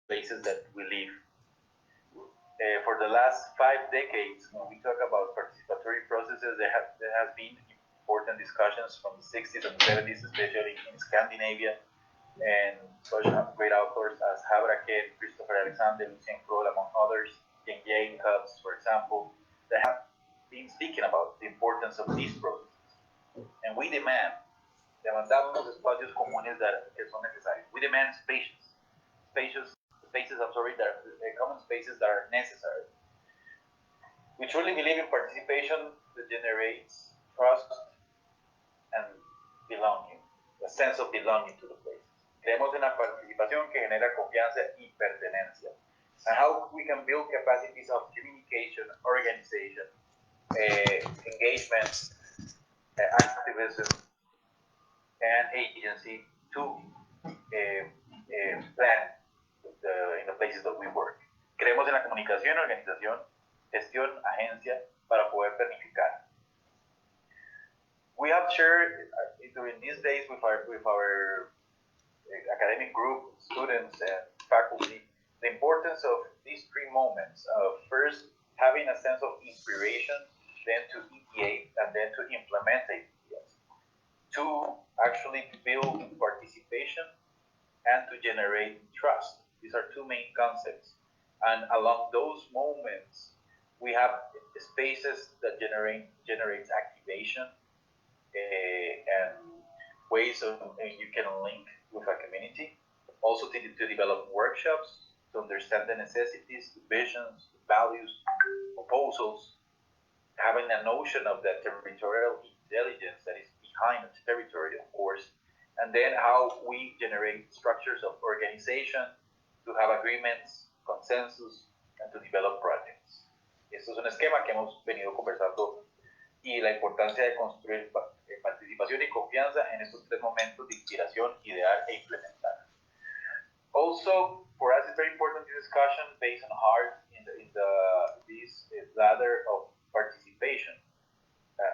places that we live. For the last 5 decades, when we talk about participatory processes, there has been important discussions from the 60s and 70s, especially in Scandinavia, and such great authors as Habraken, Christopher Alexander, Lucien Kroll, among others, Ken Jacobs, for example, that have been speaking about the importance of these processes. And we demandamos espacios comunes que son necesarios. We demand common spaces that are necessary. We truly believe in participation that generates trust and belonging, a sense of belonging to the places. Creemos en la participación que genera confianza y pertenencia. And how we can build capacities of communication, organization, engagement, activism, and agency to plan in the places that we work. Creemos en la comunicación, organización, gestión, agencia para poder planificar. We have shared during these days with our academic group, students, and faculty, the importance of these 3 moments of first having a sense of inspiration, then to ideate, and then to implement ideas, to actually build participation, and to generate trust. These are 2 main concepts. And along those moments, we have spaces that generates activation and ways of you can link with a community. Also to develop workshops, to understand the necessities, the visions, the values, proposals, having a notion of the territorial intelligence that is behind the territory, of course, and then how we generate structures of organization to have agreements, consensus, and to develop projects. Esto es un esquema que hemos venido conversando y la importancia de construir participación y confianza en estos 3 momentos de inspiración, idear e implementar. Also, for us, it's very important this discussion based on heart in this ladder of participation,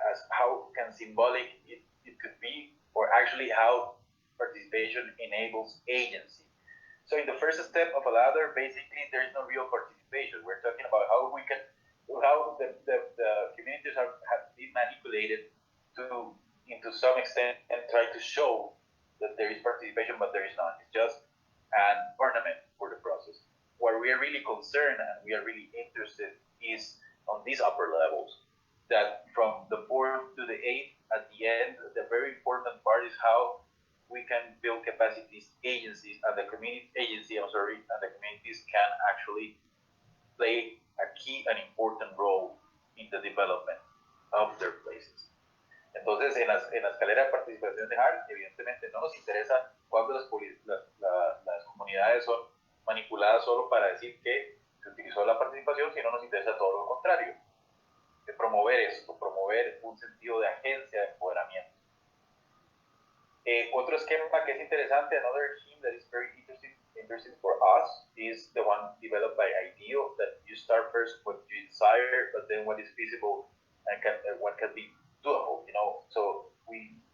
as how can symbolic it could be, or actually how participation enables agency. So in the first step of a ladder, basically there is no real participation. We're talking about how the communities have been manipulated into some extent and try to show that there is participation, but there is not. It's just an ornament for the process. What we are really concerned and we are really interested is on these upper levels, that from the 4th to the 8th, at the end, the very important part is how we can build capacities, agencies, and the communities can actually play a key and important role in the development of their places. Entonces, en la escalera de participación de HART, evidentemente no nos interesa cuando las comunidades son manipuladas solo para decir que se utilizó la participación, sino nos interesa todo lo contrario, de promover esto, promover un sentido de agencia, de empoderamiento. Otro esquema que es interesante, another theme that is very interesting for us, is the one developed by IDEO, that you start first what you desire, but then what is feasible and what can be doable, So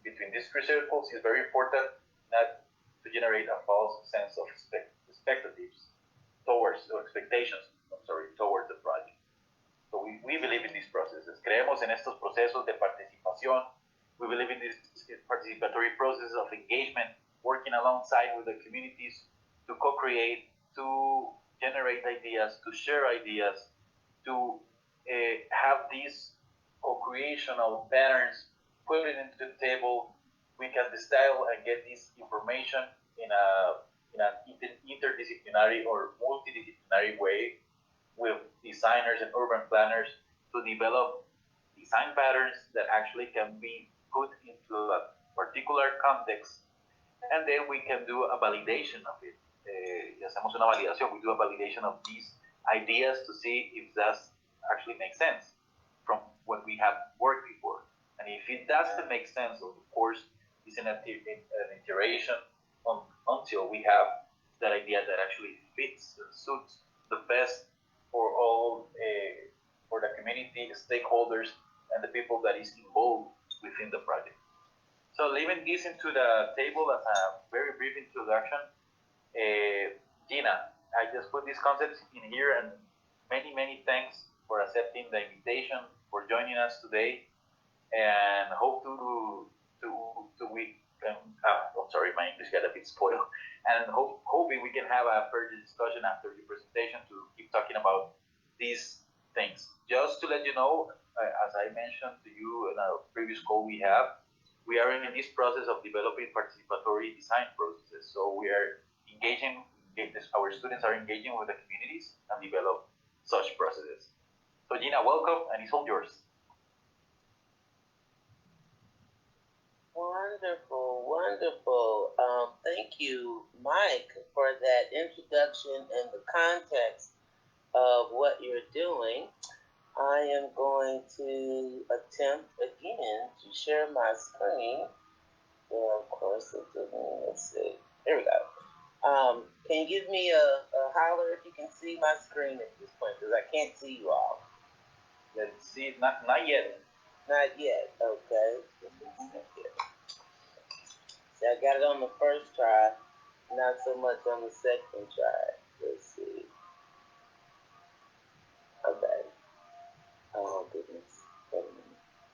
between these 3 circles, it's very important not to generate a false sense of expectations towards the project. So we believe in these processes. Creemos en estos procesos de participación. We believe in these participatory processes of engagement, working alongside with the communities to co-create, to generate ideas, to share ideas, to have these co-creational patterns, put it into the table. We can distill and get this information in an interdisciplinary or multidisciplinary way with designers and urban planners to develop design patterns that actually can be put into a particular context, and then we can do a validation of it. Hacemos una validación. We do a validation of these ideas to see if that actually makes sense from what we have worked before. And if it doesn't make sense, of course, it's an iteration until we have that idea that actually fits and suits the best for all, for the community, stakeholders, and the people that is involved within the project. So leaving this into the table as a very brief introduction, Jeana, I just put these concepts in here, and many thanks for accepting the invitation, for joining us today, and hope to we can. I'm sorry, my English got a bit spoiled, and hoping we can have a further discussion after your presentation to keep talking about these things. Just to let you know, as I mentioned to you in a previous call we are in this process of developing participatory design processes. So we are engaging, our students are engaging with the communities and develop such processes. So Jeana, welcome, and it's all yours. Wonderful, wonderful. Thank you, Mike, for that introduction and the context of what you're doing. I am going to attempt again to share my screen. Well, of course, it didn't. Let's see. Here we go. Can you give me a holler if you can see my screen at this point? Because I can't see you all. Let's see. Not yet. Not yet. Okay. See, I got it on the first try, not so much on the second try. Let's see. Okay. Oh, goodness.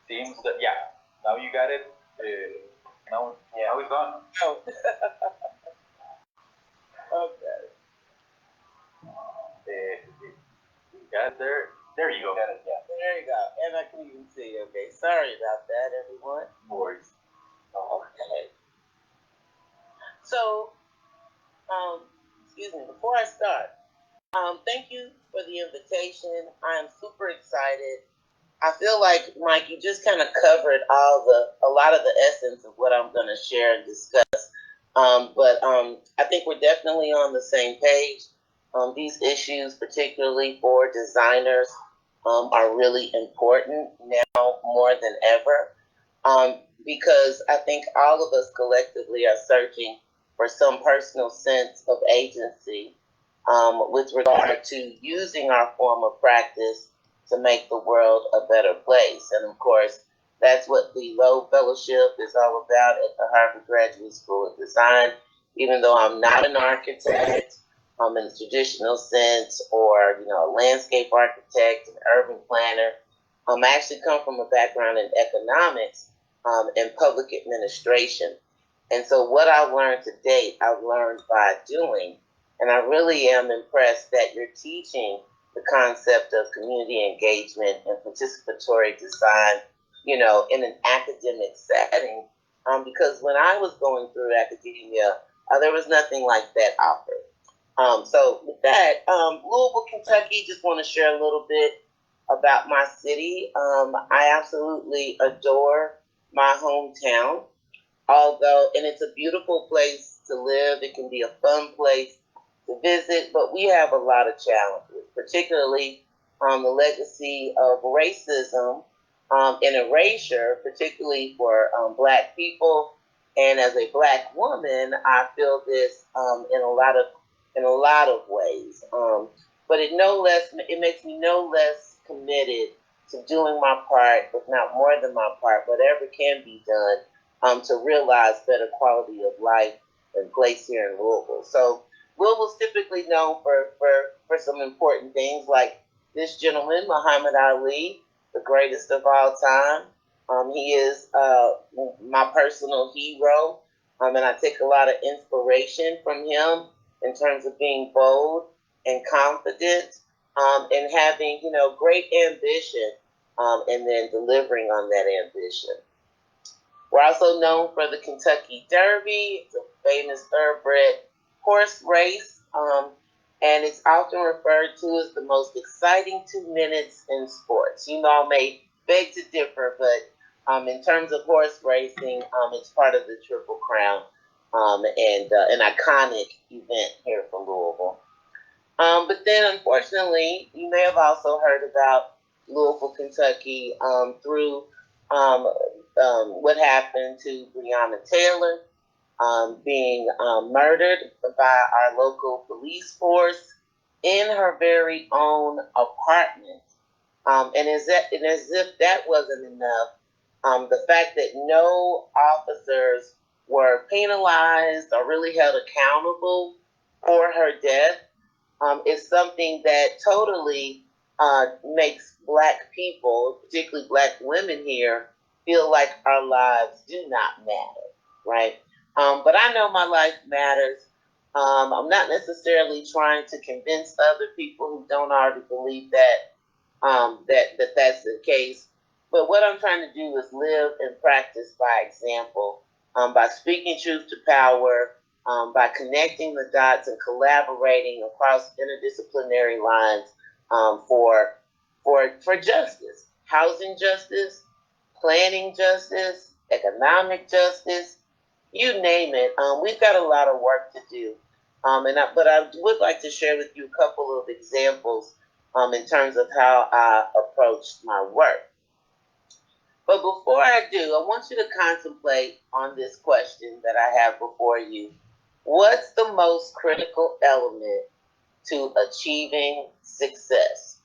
Seems that, yeah, now you got it. Now it's gone. Oh. Okay. Got it there. There you go. Got it, yeah. There you go. And I can even see. Okay. Sorry about that, everyone. No worries. Okay. So, excuse me, before I start, thank you for the invitation. I am super excited. I feel like, Mike, you just kind of covered a lot of the essence of what I'm going to share and discuss. But I think we're definitely on the same page. These issues, particularly for designers, are really important now more than ever. Because I think all of us collectively are searching for some personal sense of agency with regard to using our form of practice to make the world a better place. And of course, that's what the Lowe Fellowship is all about at the Harvard Graduate School of Design. Even though I'm not an architect in the traditional sense, or a landscape architect, an urban planner, I actually come from a background in economics and public administration. And so what I've learned to date, I've learned by doing. And I really am impressed that you're teaching the concept of community engagement and participatory design, in an academic setting. Because when I was going through academia, there was nothing like that offered. So with that, Louisville, Kentucky, just want to share a little bit about my city. I absolutely adore my hometown, and it's a beautiful place to live. It can be a fun place to visit, but we have a lot of challenges, particularly the legacy of racism and erasure, particularly for Black people. And as a Black woman, I feel this in a lot of ways. But it makes me no less committed to doing my part, if not more than my part, whatever can be done to realize better quality of life and place here in Louisville. So Louisville's typically known for some important things, like this gentleman, Muhammad Ali, the greatest of all time. He is my personal hero, and I take a lot of inspiration from him in terms of being bold and confident, and having great ambition, and then delivering on that ambition. We're also known for the Kentucky Derby. It's a famous thoroughbred horse race, and it's often referred to as the most exciting 2 minutes in sports. You all may beg to differ, but in terms of horse racing, it's part of the Triple Crown, and an iconic event here for Louisville. But then, unfortunately, you may have also heard about Louisville, Kentucky, through what happened to Breonna Taylor, being murdered by our local police force in her very own apartment. And as if that wasn't enough, the fact that no officers were penalized or really held accountable for her death is something that totally makes Black people, particularly Black women here, feel like our lives do not matter, right? But I know my life matters. I'm not necessarily trying to convince other people who don't already believe that's the case. But what I'm trying to do is live and practice by example, by speaking truth to power, by connecting the dots and collaborating across interdisciplinary lines for justice, housing justice, planning justice, economic justice, you name it. We've got a lot of work to do. But I would like to share with you a couple of examples in terms of how I approached my work. But before I do, I want you to contemplate on this question that I have before you. What's the most critical element to achieving success?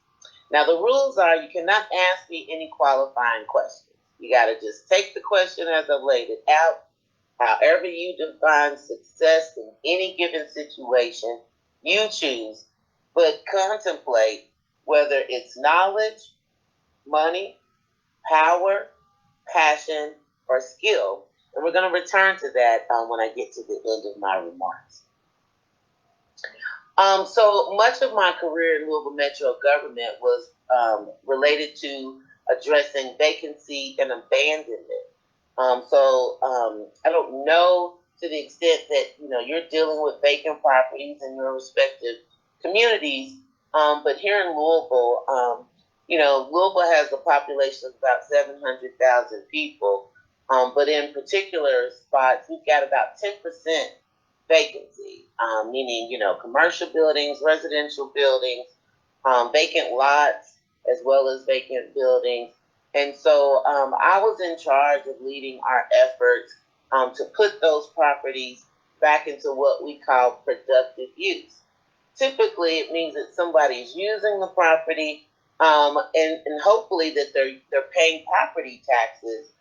Now, the rules are you cannot ask me any qualifying questions. You got to just take the question as I laid it out. However you define success in any given situation, you choose, but contemplate whether it's knowledge, money, power, passion, or skill. And we're going to return to that when I get to the end of my remarks. So much of my career in Louisville Metro government was related to addressing vacancy and abandonment. I don't know to the extent that you're dealing with vacant properties in your respective communities, but here in Louisville, Louisville has a population of about 700,000 people, but in particular spots, we've got about 10% vacancy, meaning commercial buildings, residential buildings, vacant lots, as well as vacant buildings. And so I was in charge of leading our efforts to put those properties back into what we call productive use. Typically, it means that somebody's using the property and hopefully that they're paying property taxes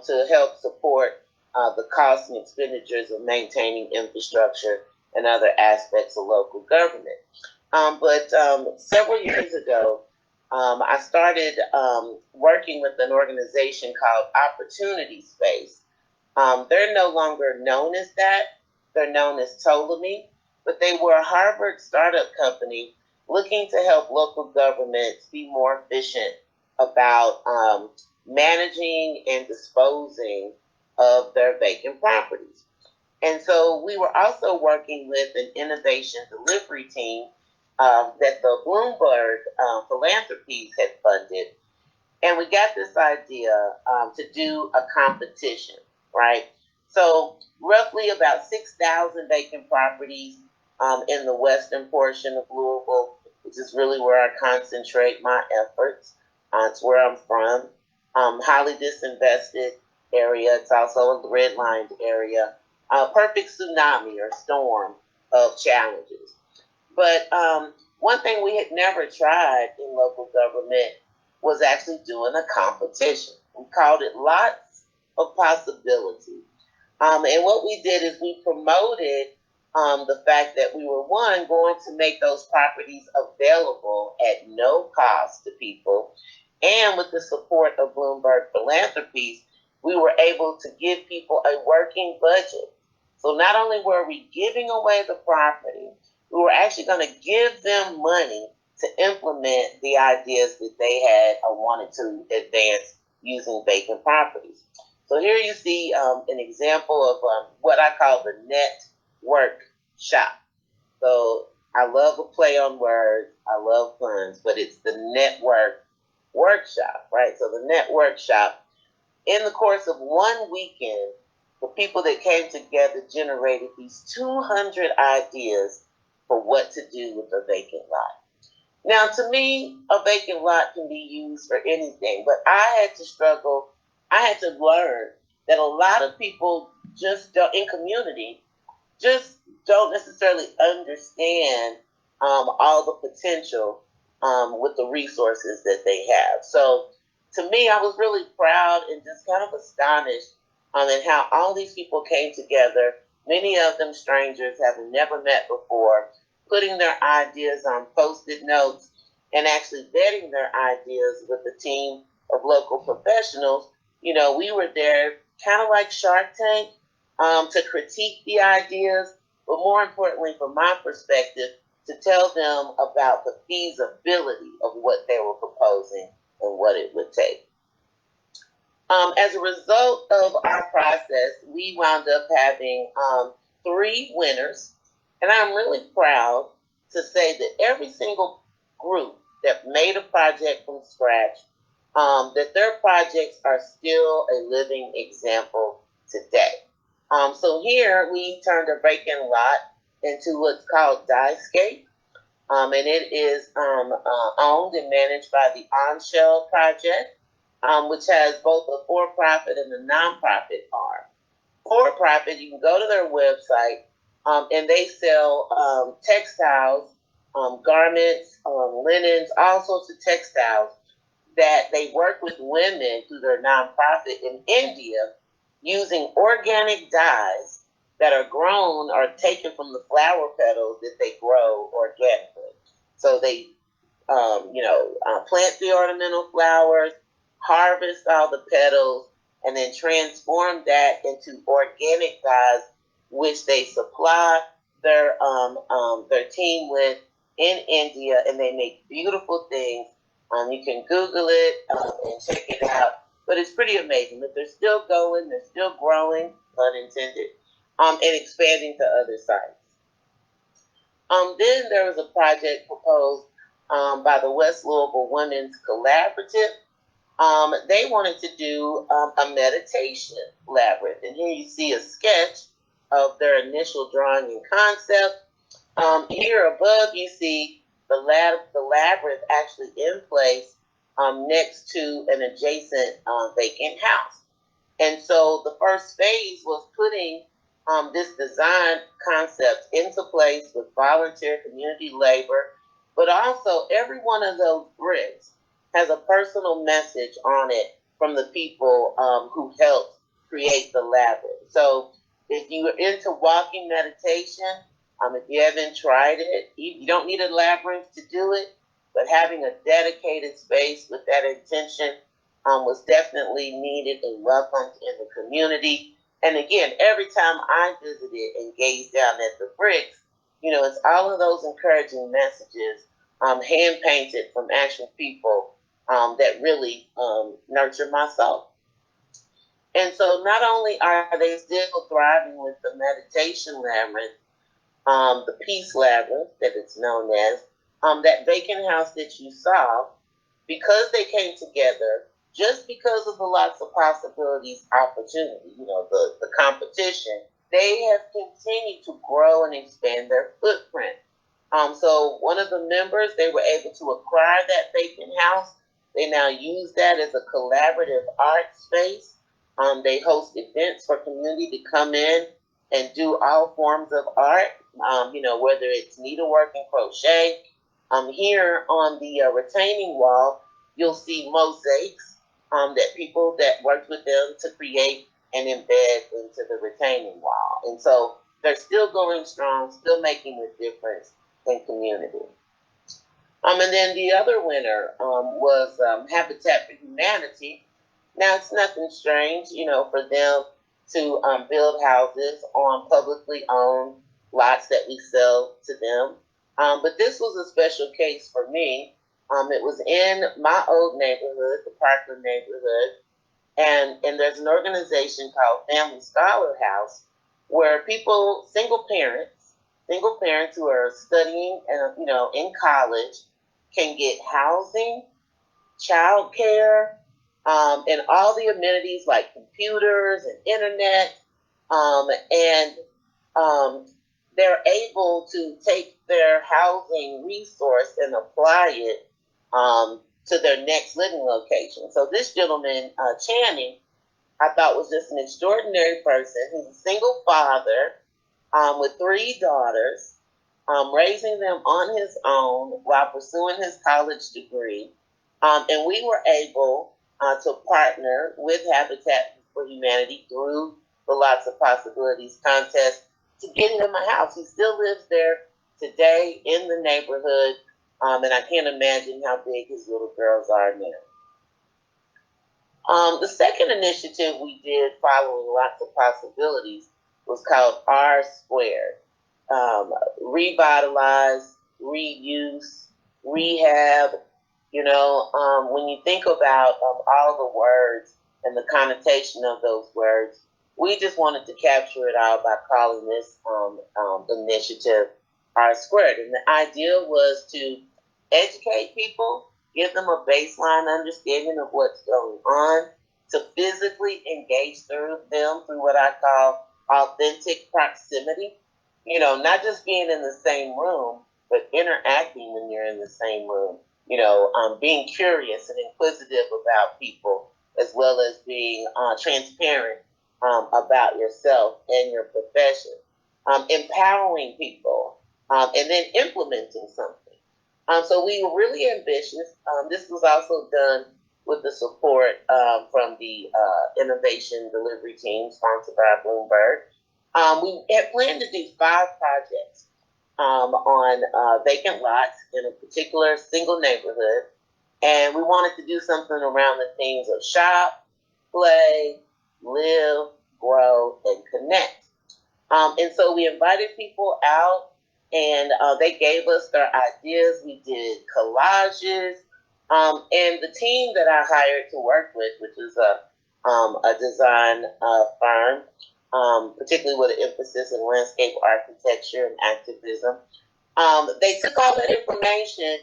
to help support the costs and expenditures of maintaining infrastructure and other aspects of local government. But several years ago, I started working with an organization called Opportunity Space. They're no longer known as that. They're known as Ptolemy, but they were a Harvard startup company looking to help local governments be more efficient about managing and disposing of their vacant properties. And so we were also working with an innovation delivery team that the Bloomberg philanthropies had funded. And we got this idea to do a competition, right? So roughly about 6,000 vacant properties in the western portion of Louisville, which is really where I concentrate my efforts. It's where I'm from. Highly disinvested area. It's also a redlined area. Perfect tsunami or storm of challenges. But one thing we had never tried in local government was actually doing a competition. We called it Lots of Possibility. And what we did is we promoted the fact that we were, one, going to make those properties available at no cost to people. And with the support of Bloomberg Philanthropies, we were able to give people a working budget. So not only were we giving away the property, we were actually going to give them money to implement the ideas that they had wanted to advance using vacant properties. So here you see an example of what I call the network shop. So I love a play on words. I love puns, but it's the network workshop, right? So the network shop, in the course of one weekend, the people that came together generated these 200 ideas for what to do with a vacant lot. Now, to me, a vacant lot can be used for anything, but I had to struggle. I had to learn that a lot of people just don't, in community, just don't necessarily understand all the potential with the resources that they have. So, to me, I was really proud and just kind of astonished at how all these people came together, many of them strangers, having never met before, putting their ideas on Post-it notes, and actually vetting their ideas with a team of local professionals. We were there kind of like Shark Tank, to critique the ideas, but more importantly, from my perspective, to tell them about the feasibility of what they were proposing and what it would take. As a result of our process, we wound up having 3 winners, and I'm really proud to say that every single group that made a project from scratch, that their projects are still a living example today. So here we turned a vacant lot into what's called Diescape, and it is owned and managed by the On Shell Project, which has both a for-profit and a non-profit arm. For-profit, you can go to their website, and they sell textiles, garments, linens, all sorts of textiles that they work with women through their nonprofit in India using organic dyes that are grown or taken from the flower petals that they grow organically. So they, plant the ornamental flowers, harvest all the petals, and then transform that into organic dyes, which they supply their team with in India, and they make beautiful things. You can Google it and check it out, but it's pretty amazing that they're still going, they're still growing, pun intended, and expanding to other sites. Then there was a project proposed by the West Louisville Women's Collaborative. They wanted to do a meditation labyrinth, and here you see a sketch of their initial drawing and concept. Here above you see the labyrinth actually in place next to an adjacent vacant house. And so the first phase was putting this design concept into place with volunteer community labor, but also every one of those bricks has a personal message on it from the people who helped create the labyrinth. So if you are into walking meditation, if you haven't tried it, you don't need a labyrinth to do it, but having a dedicated space with that intention was definitely needed and welcomed in the community. And again, every time I visited and gazed down at the bricks, it's all of those encouraging messages, hand painted from actual people that really nurture my soul. And so not only are they still thriving with the meditation labyrinth, the peace labyrinth that it's known as, that vacant house that you saw, because they came together, just because of the lots of possibilities, opportunity, the competition, they have continued to grow and expand their footprint. So one of the members, they were able to acquire that vacant house. They now use that as a collaborative art space. They host events for community to come in and do all forms of art, whether it's needlework and crochet. Here on the retaining wall, you'll see mosaics that people that worked with them to create and embed into the retaining wall. And so they're still going strong, still making a difference in community. And then the other winner was Habitat for Humanity. Now, it's nothing strange, for them to build houses on publicly owned lots that we sell to them. But this was a special case for me. It was in my old neighborhood, the Parkland neighborhood, and there's an organization called Family Scholar House where people, single parents who are studying and in college, can get housing, childcare, and all the amenities like computers and internet, and they're able to take their housing resource and apply it to their next living location. So this gentleman, Channing, I thought was just an extraordinary person. He's a single father with 3 daughters, raising them on his own while pursuing his college degree. And we were able to partner with Habitat for Humanity through the Lots of Possibilities contest to get him a house. He still lives there today in the neighborhood, and I can't imagine how big his little girls are now. The second initiative we did, following lots of possibilities, was called R Squared. Revitalize, reuse, rehab. When you think about all the words and the connotation of those words, we just wanted to capture it all by calling this initiative R Squared. And the idea was to educate people, give them a baseline understanding of what's going on, to physically engage through them through what I call authentic proximity. Not just being in the same room, but interacting when you're in the same room. Being curious and inquisitive about people, as well as being transparent about yourself and your profession. Empowering people, and then implementing something. So we were really ambitious. This was also done with the support from the innovation delivery team sponsored by Bloomberg. We had planned to do 5 projects on vacant lots in a particular single neighborhood. And we wanted to do something around the themes of shop, play, live, grow, and connect. And so we invited people out, and they gave us their ideas. We did collages. And the team that I hired to work with, which is a design firm, particularly with an emphasis in landscape architecture and activism, they took all that information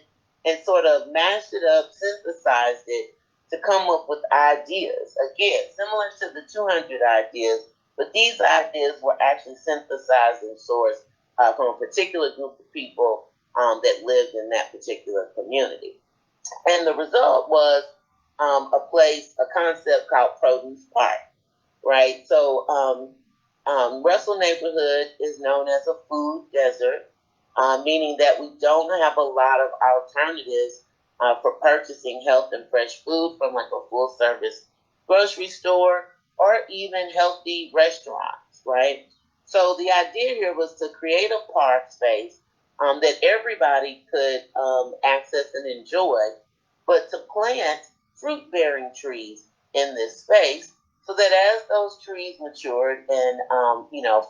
and sort of mashed it up, synthesized it to come up with ideas. Again, similar to the 200 ideas, but these ideas were actually synthesized and sourced from a particular group of people that lived in that particular community. And the result was a concept called Produce Park, right? So Russell neighborhood is known as a food desert, meaning that we don't have a lot of alternatives for purchasing health and fresh food from like a full service grocery store or even healthy restaurants, right? So the idea here was to create a park space that everybody could access and enjoy, but to plant fruit-bearing trees in this space so that as those trees matured and,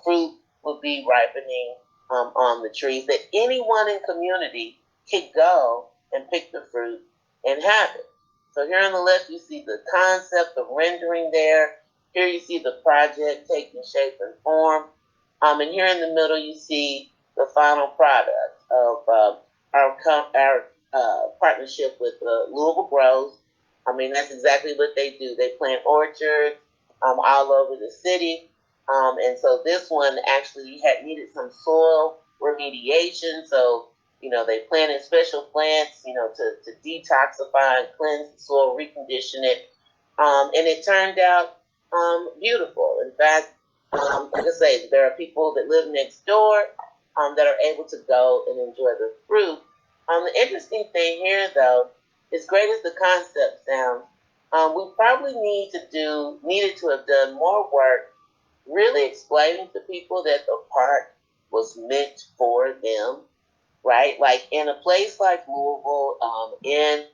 fruit would be ripening on the trees, that anyone in community could go and pick the fruit and have it. So here on the left, you see the concept, the rendering there. Here you see the project taking shape and form. And here in the middle, you see the final product of our partnership with Louisville Grows. I mean, that's exactly what they do. They plant orchards all over the city. And so this one actually needed some soil remediation. So, they planted special plants, to detoxify and cleanse the soil, recondition it. And it turned out beautiful. In fact, like I say, there are people that live next door that are able to go and enjoy the fruit. The interesting thing here, though, as great as the concept sounds, we probably needed to have done more work really explaining to people that the park was meant for them, right? Like in a place like Louisville, in,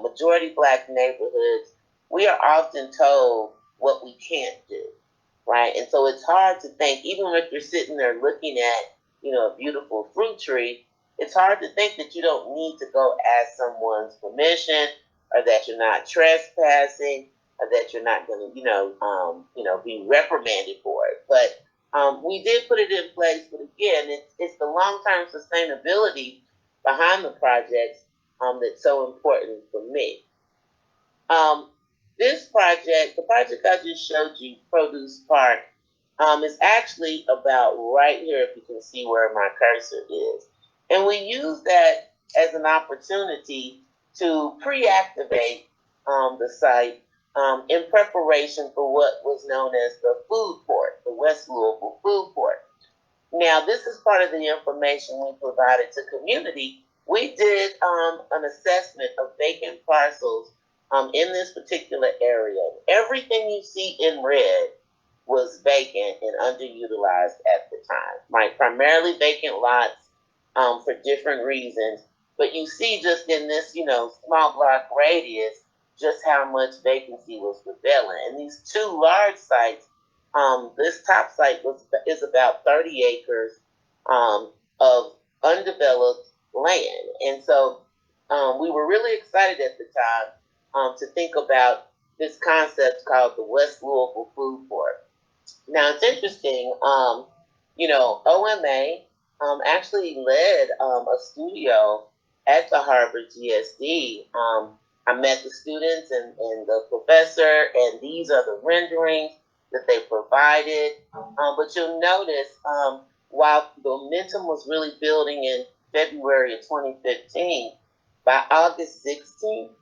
majority Black neighborhoods, we are often told what we can't do, right? And so it's hard to think, even if you're sitting there looking at, a beautiful fruit tree, it's hard to think that you don't need to go ask someone's permission, or that you're not trespassing, or that you're not going to, be reprimanded for it. But we did put it in place. But again, it's the long-term sustainability behind the projects that's so important for me. This project, the project I just showed you, Produce Park, is actually about right here, if you can see where my cursor is. And we use that as an opportunity to pre-activate the site in preparation for what was known as the food port, the West Louisville food port. Now, this is part of the information we provided to community. We did an assessment of vacant parcels in this particular area. Everything you see in red was vacant and underutilized at the time, right? Primarily vacant lots for different reasons. But you see just in this, small block radius, just how much vacancy was prevailing. And these two large sites, this top site is about 30 acres of undeveloped land. And so we were really excited at the time to think about this concept called the West Louisville Food Port. Now it's interesting, OMA actually led a studio at the Harvard GSD. I met the students and the professor, and these are the renderings that they provided. But you'll notice, while the momentum was really building in February of 2015, by August 16th,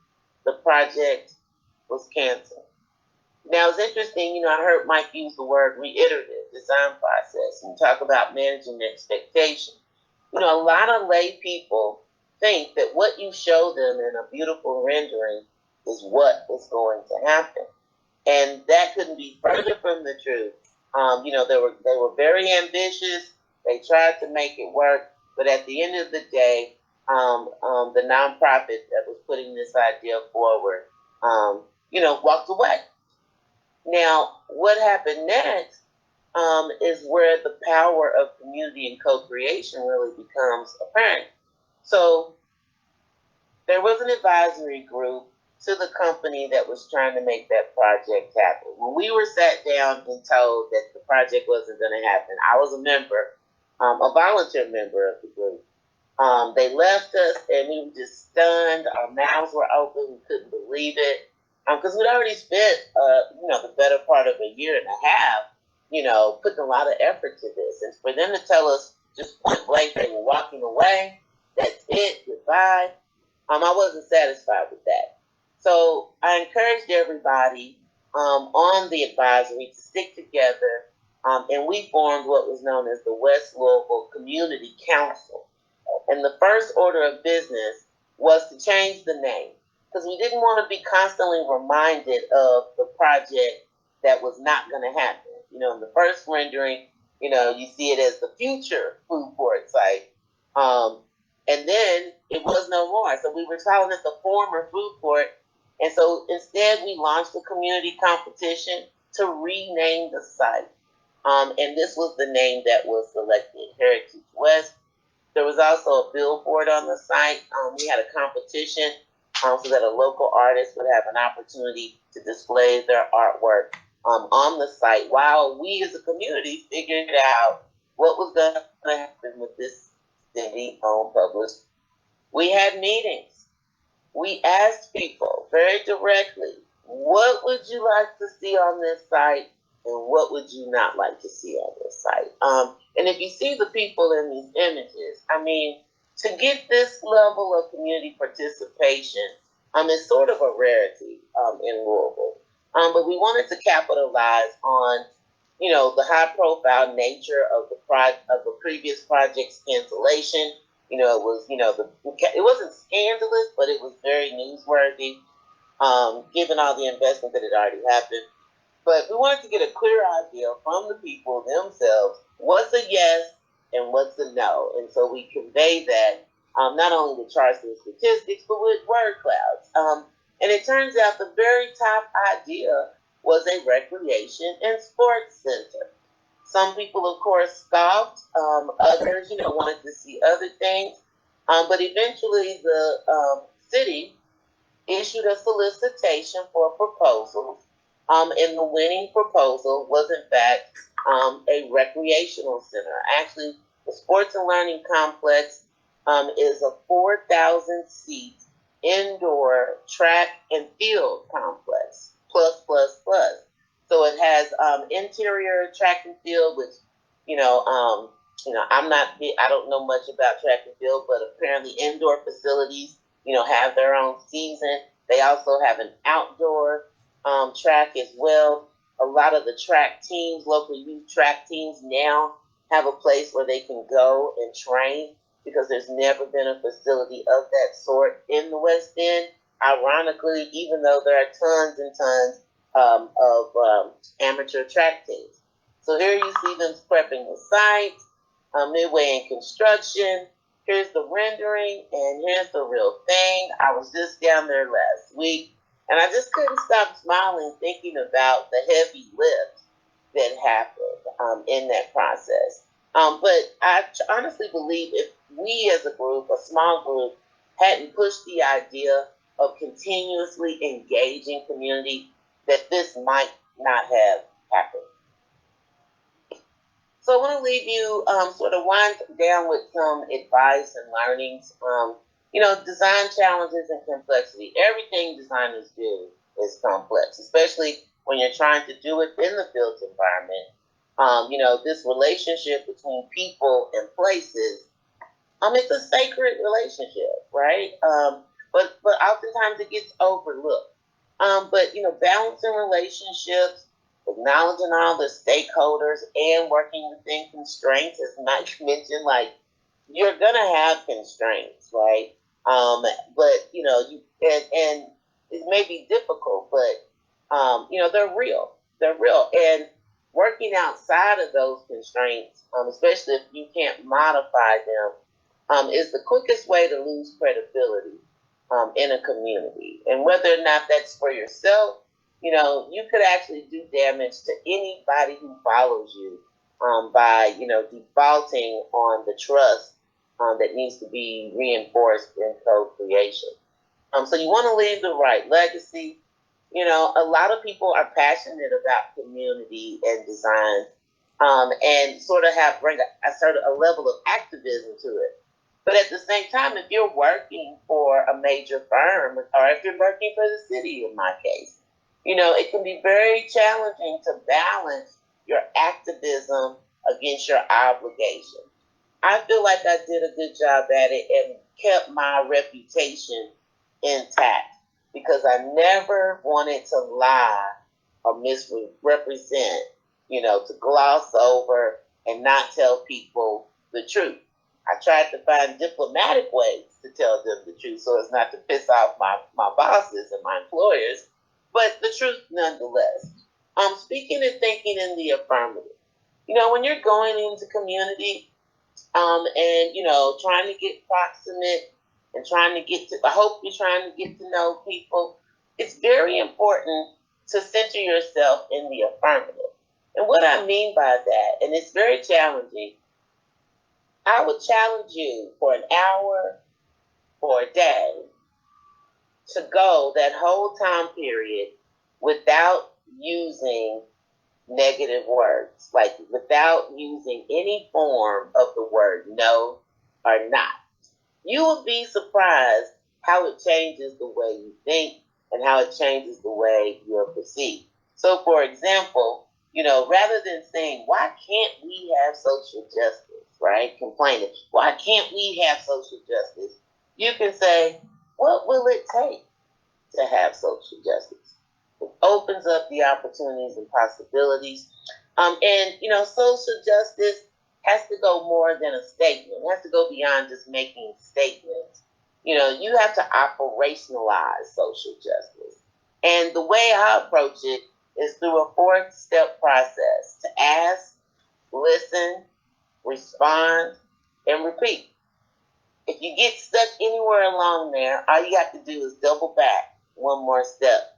the project was canceled. Now, it's interesting, I heard Mike use the word reiterative design process and talk about managing expectation. A lot of lay people think that what you show them in a beautiful rendering is what is going to happen. And that couldn't be further from the truth. They were very ambitious. They tried to make it work. But at the end of the day, the nonprofit that was putting this idea forward, walked away. Now, what happened next is where the power of community and co-creation really becomes apparent. So there was an advisory group to the company that was trying to make that project happen. When we were sat down and told that the project wasn't going to happen, I was a member, a volunteer member of the group. They left us and we were just stunned. Our mouths were open. We couldn't believe it. Because we'd already spent, the better part of a year and a half, putting a lot of effort to this. And for them to tell us just point blank they were walking away, that's it, goodbye, I wasn't satisfied with that. So I encouraged everybody on the advisory to stick together, and we formed what was known as the West Louisville Community Council. And the first order of business was to change the name, because we didn't want to be constantly reminded of the project that was not going to happen. In the first rendering, you see it as the future food port site. And then it was no more. So we were calling it the former food port. And so instead we launched a community competition to rename the site. And this was the name that was selected, Heritage West. There was also a billboard on the site. We had a competition so that a local artist would have an opportunity to display their artwork on the site while we as a community figured out what was going to happen with this city-owned published. We had meetings. We asked people very directly, what would you like to see on this site and what would you not like to see on this site? And if you see the people in these images, to get this level of community participation is sort of a rarity in Louisville. But we wanted to capitalize on, the high-profile nature of the previous project's cancellation. It was, it wasn't scandalous, but it was very newsworthy, given all the investment that had already happened. But we wanted to get a clear idea from the people themselves what's a yes and what's a no. And so we convey that not only with charts and statistics, but with word clouds. And it turns out the very top idea was a recreation and sports center. Some people, of course, scoffed. Others, wanted to see other things. But eventually the city issued a solicitation for proposals. And the winning proposal was, in fact, a recreational center. Actually, the Sports and Learning Complex is a 4,000-seat indoor track and field complex, plus. So it has interior track and field, which, I don't know much about track and field, but apparently indoor facilities, have their own season. They also have an outdoor track as well. A lot of the track teams, local youth track teams now have a place where they can go and train because there's never been a facility of that sort in the West End. Ironically, even though there are tons and tons of amateur track teams. So here you see them prepping the site, midway in construction. here's the rendering, and here's the real thing. I was just down there last week, and I just couldn't stop smiling thinking about the heavy lift that happened in that process. But I honestly believe if we as a group, a small group, hadn't pushed the idea of continuously engaging community, that this might not have happened. So I want to leave you sort of wind down with some advice and learnings. Design challenges and complexity. Everything designers do is complex, especially when you're trying to do it in the built environment. This relationship between people and places, it's a sacred relationship, right? But oftentimes it gets overlooked. Balancing relationships, acknowledging all the stakeholders, and working within constraints, as Mike mentioned, like you're gonna have constraints, right? And it may be difficult, but they're real. They're real, and working outside of those constraints, especially if you can't modify them, is the quickest way to lose credibility in a community. And whether or not that's for yourself, you could actually do damage to anybody who follows you by, defaulting on the trust that needs to be reinforced in co-creation. So you want to leave the right legacy. A lot of people are passionate about community and design, and sort of bring a level of activism to it. But at the same time, if you're working for a major firm, or if you're working for the city, in my case, it can be very challenging to balance your activism against your obligation. I feel like I did a good job at it and kept my reputation intact because I never wanted to lie or misrepresent, to gloss over and not tell people the truth. I tried to find diplomatic ways to tell them the truth so as not to piss off my bosses and my employers, but the truth nonetheless. Speaking and thinking in the affirmative. When you're going into community and, trying to get proximate and I hope you're trying to get to know people, it's very important to center yourself in the affirmative. And what I mean by that, and it's very challenging, I would challenge you for an hour or a day to go that whole time period without using negative words, like without using any form of the word no or not. You will be surprised how it changes the way you think and how it changes the way you're perceived. So, for example, rather than saying, why can't we have social justice, right? Complaining, why can't we have social justice? You can say, what will it take to have social justice? It opens up the opportunities and possibilities. Social justice has to go more than a statement. It has to go beyond just making statements. You have to operationalize social justice. And the way I approach it is through a 4-step process: to ask, listen, respond, and repeat. If you get stuck anywhere along there, all you have to do is double back one more step.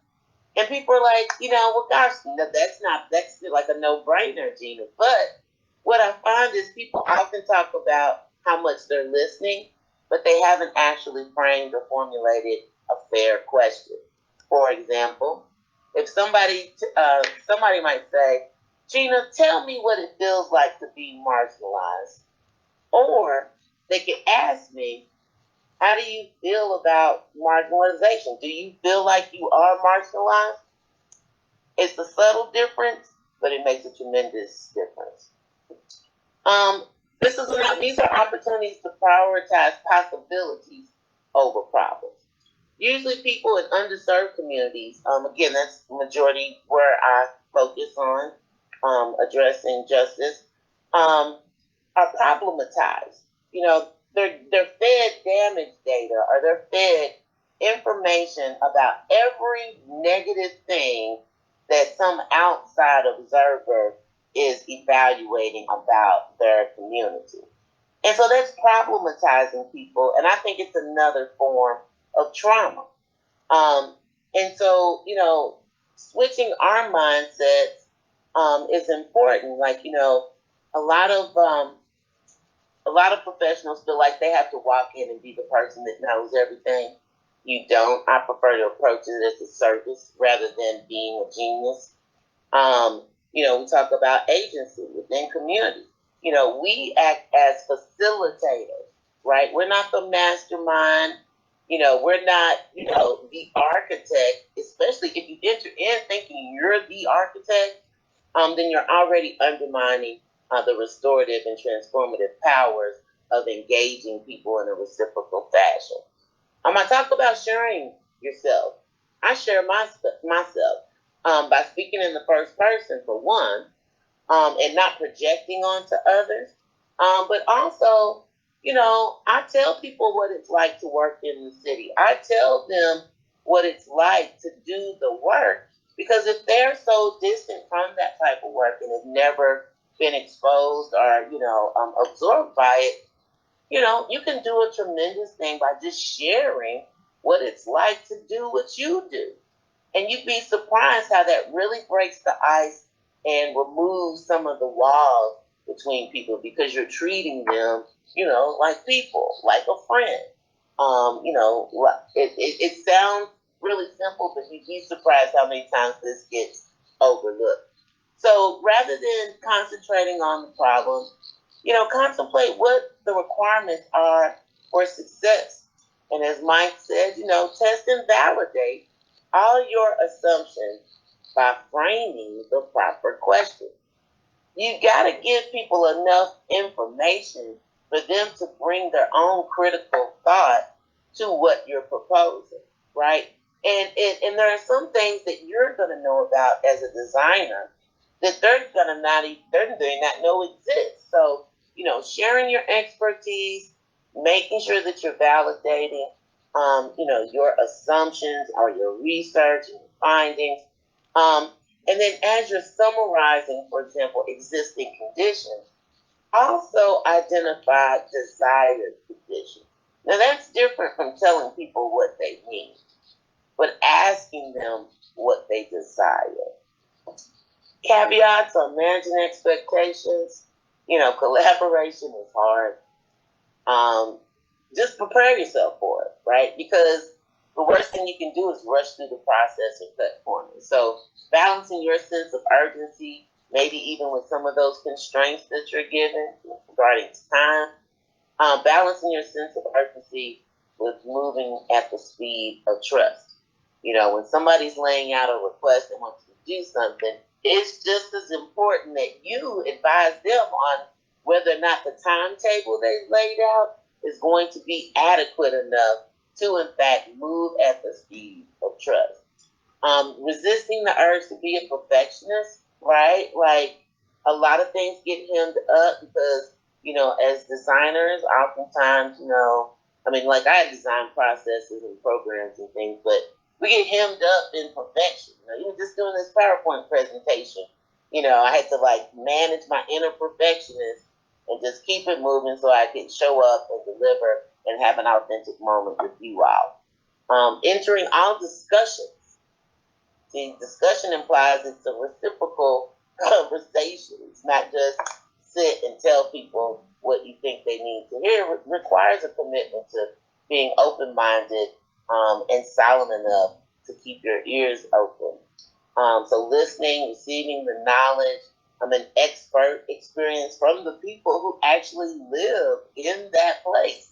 And people are like, well, gosh, that's like a no-brainer, Jeana. But what I find is people often talk about how much they're listening, but they haven't actually framed or formulated a fair question. For example, if somebody might say, Jeana, tell me what it feels like to be marginalized. Or they could ask me, how do you feel about marginalization? Do you feel like you are marginalized? It's a subtle difference, but it makes a tremendous difference. These are opportunities to prioritize possibilities over problems. Usually people in underserved communities, again, that's the majority where I focus on addressing justice, are problematized. They're fed damage data, or they're fed information about every negative thing that some outside observer is evaluating about their community. And so that's problematizing people, and I think it's another form of trauma. And so, switching our mindsets is important. Like, a lot of professionals feel like they have to walk in and be the person that knows everything. You don't. I prefer to approach it as a service rather than being a genius. We talk about agency within community. We act as facilitators, right? We're not the mastermind. We're not, the architect, especially if you enter in thinking you're the architect, then you're already undermining the restorative and transformative powers of engaging people in a reciprocal fashion. I talk about sharing yourself. I share myself by speaking in the first person, for one, and not projecting onto others. But also, I tell people what it's like to work in the city. I tell them what it's like to do the work, because if they're so distant from that type of work and have never been exposed or, absorbed by it, you can do a tremendous thing by just sharing what it's like to do what you do. And you'd be surprised how that really breaks the ice and removes some of the walls between people, because you're treating them, like people, like a friend. It sounds really simple, but you'd be surprised how many times this gets overlooked. So rather than concentrating on the problem, contemplate what the requirements are for success. And as Mike said, test and validate all your assumptions by framing the proper question. You got to give people enough information for them to bring their own critical thought to what you're proposing, right? And there are some things that you're going to know about as a designer that they're not know exist. So, sharing your expertise, making sure that you're validating, your assumptions or your research and findings. And then as you're summarizing, for example, existing conditions, also identify desired conditions. Now that's different from telling people what they need, but asking them what they desire. Caveats on managing expectations. Collaboration is hard. Just prepare yourself for it, right? Because the worst thing you can do is rush through the process and cut corners. So balancing your sense of urgency, maybe even with some of those constraints that you're given regarding time, balancing your sense of urgency with moving at the speed of trust. When somebody's laying out a request and wants to do something, it's just as important that you advise them on whether or not the timetable they laid out is going to be adequate enough to, in fact, move at the speed of trust. Resisting the urge to be a perfectionist, right? Like, a lot of things get hemmed up because, as designers, oftentimes, like I design processes and programs and things, but we get hemmed up in perfection. Even just doing this PowerPoint presentation, I had to manage my inner perfectionist and just keep it moving so I can show up and deliver and have an authentic moment with you all. Entering all discussions. See, discussion implies it's a reciprocal conversation. It's not just sit and tell people what you think they need to hear. It requires a commitment to being open-minded and silent enough to keep your ears open. So listening, receiving the knowledge, an expert experience from the people who actually live in that place.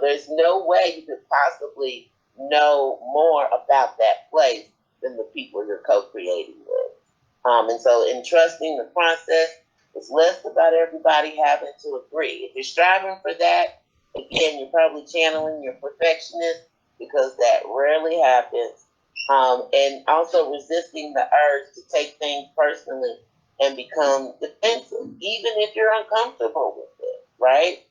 There's no way you could possibly know more about that place than the people you're co-creating with. And so in trusting the process, it's less about everybody having to agree. If you're striving for that, again, you're probably channeling your perfectionist, because that rarely happens. And also resisting the urge to take things personally and become defensive, even if you're uncomfortable with it, right?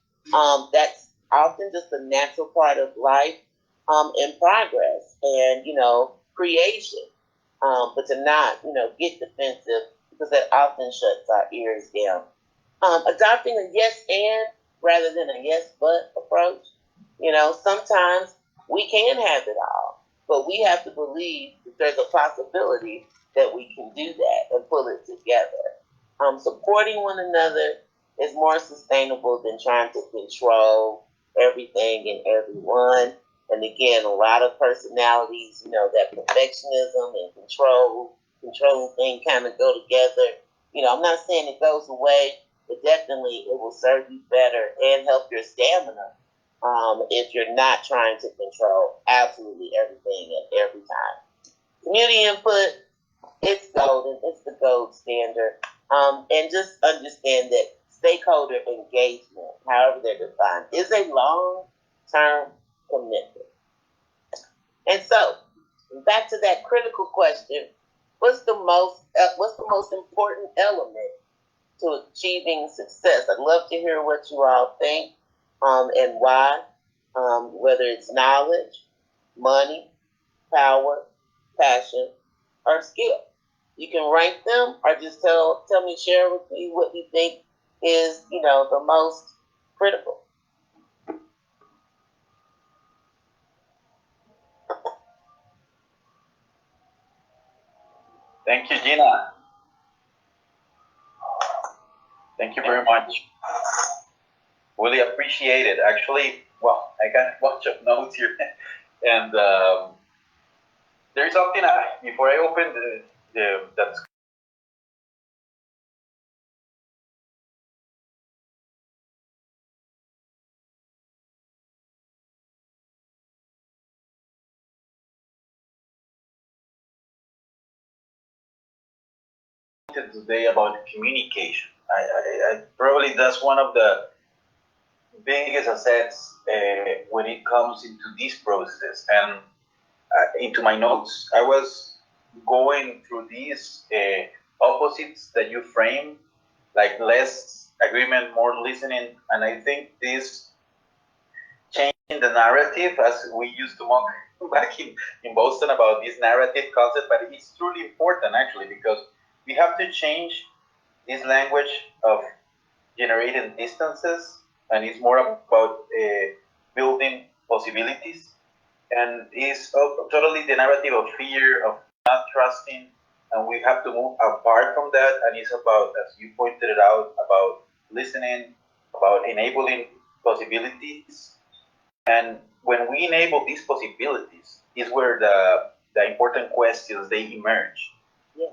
That's often just a natural part of life and progress and, creation. But to not, get defensive, because that often shuts our ears down. Adopting a yes and rather than a yes but approach. Sometimes we can have it all, but we have to believe that there's a possibility that we can do that and pull it together. Supporting one another is more sustainable than trying to control everything and everyone. And again, a lot of personalities, that perfectionism and controlling thing kind of go together. I'm not saying it goes away, but definitely it will serve you better and help your stamina if you're not trying to control absolutely everything at every time. Community input, it's golden. It's the gold standard. And just understand that stakeholder engagement, however they're defined, is a long-term commitment. And so, back to that critical question: what's the most important element to achieving success? I'd love to hear what you all think and why. Whether it's knowledge, money, power, passion, or skill. You can rank them, or just tell me, share with me what you think is, the most critical. Thank you, Jeana. Thank you very much. Really appreciate it. Actually, well, I got a bunch of notes here, and there's something before I open that's today about communication. I probably that's one of the biggest assets when it comes into these processes. And into my notes, I was going through these opposites that you frame, like less agreement, more listening. And I think this changing the narrative, as we used to mock back in Boston about this narrative concept, but it's truly important actually, because we have to change this language of generating distances, and it's more about building possibilities. And it's totally the narrative of fear, of not trusting, and we have to move apart from that. And it's about, as you pointed it out, about listening, about enabling possibilities. And when we enable these possibilities, is where the important questions they emerge,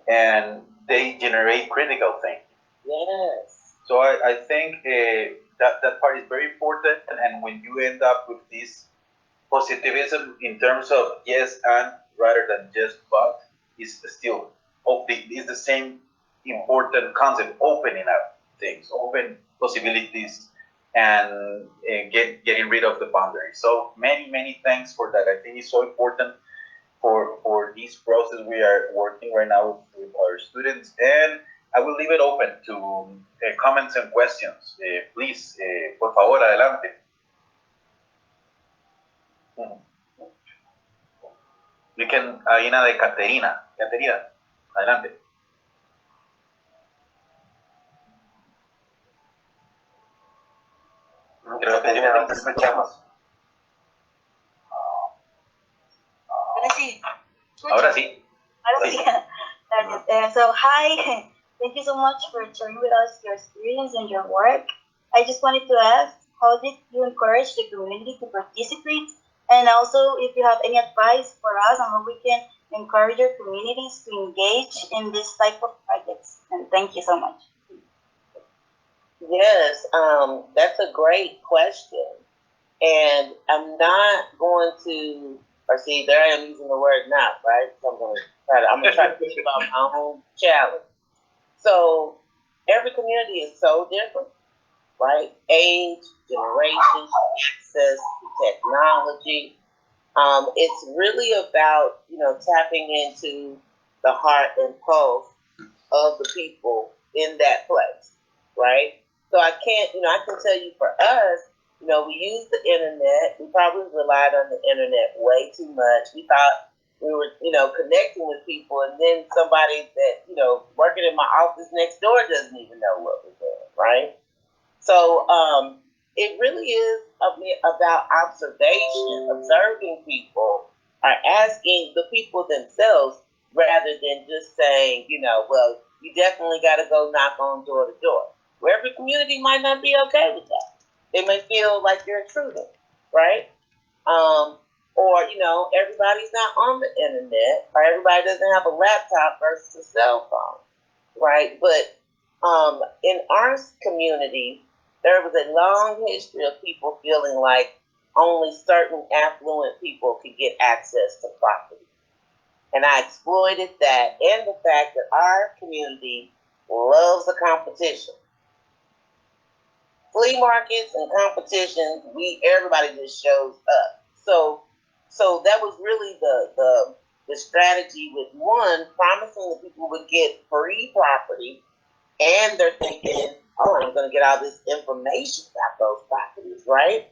and they generate critical thinking. Yes. So I think that part is very important. And when you end up with this positivism in terms of yes and rather than just but, is still is the same important concept: opening up things, open possibilities, and getting rid of the boundaries. So many thanks for that. I think it's so important for this process we are working right now with our students. And I will leave it open to comments and questions. Please, por favor, adelante. You can, hay una de Caterina. Caterina, adelante. Creo que no te escuchamos. Ahora sí. Ahora sí. So, hi. Thank you so much for sharing with us your experience and your work. I just wanted to ask, how did you encourage the community to participate? And also, if you have any advice for us on how we can encourage our communities to engage in this type of projects. And thank you so much. Yes, that's a great question. And I'm not going to, or see, there I am using the word not, right? So I'm going to try to think about my own challenge. So every community is so different, right? Age, generation, access to technology. It's really about, tapping into the heart and pulse of the people in that place, right? So I can tell you for us, we use the internet. We probably relied on the internet way too much. We thought we were, connecting with people, and then somebody that, working in my office next door doesn't even know what we're doing, right? right? So it really is about observation, observing people, or asking the people themselves rather than just saying, well, you definitely got to go knock on door to door. Where every community might not be okay with that. They may feel like you're intruding, right? Or, everybody's not on the internet, or everybody doesn't have a laptop versus a cell phone, right? But in our community, there was a long history of people feeling like only certain affluent people could get access to property. And I exploited that and the fact that our community loves a competition. Flea markets and competitions, everybody just shows up. So that was really the strategy with one, promising that people would get free property, and they're thinking, oh, I'm going to get all this information about those properties, right?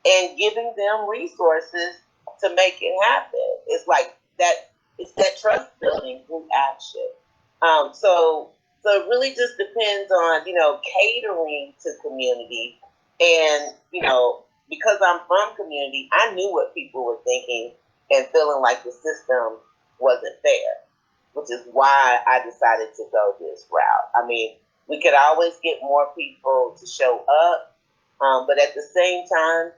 And giving them resources to make it happen. It's like that. It's that trust building through action. So it really just depends on, catering to community. And, because I'm from community, I knew what people were thinking and feeling like the system wasn't fair, which is why I decided to go this route. I mean, we could always get more people to show up, but at the same time,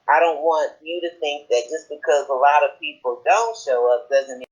I don't want you to think that just because a lot of people don't show up doesn't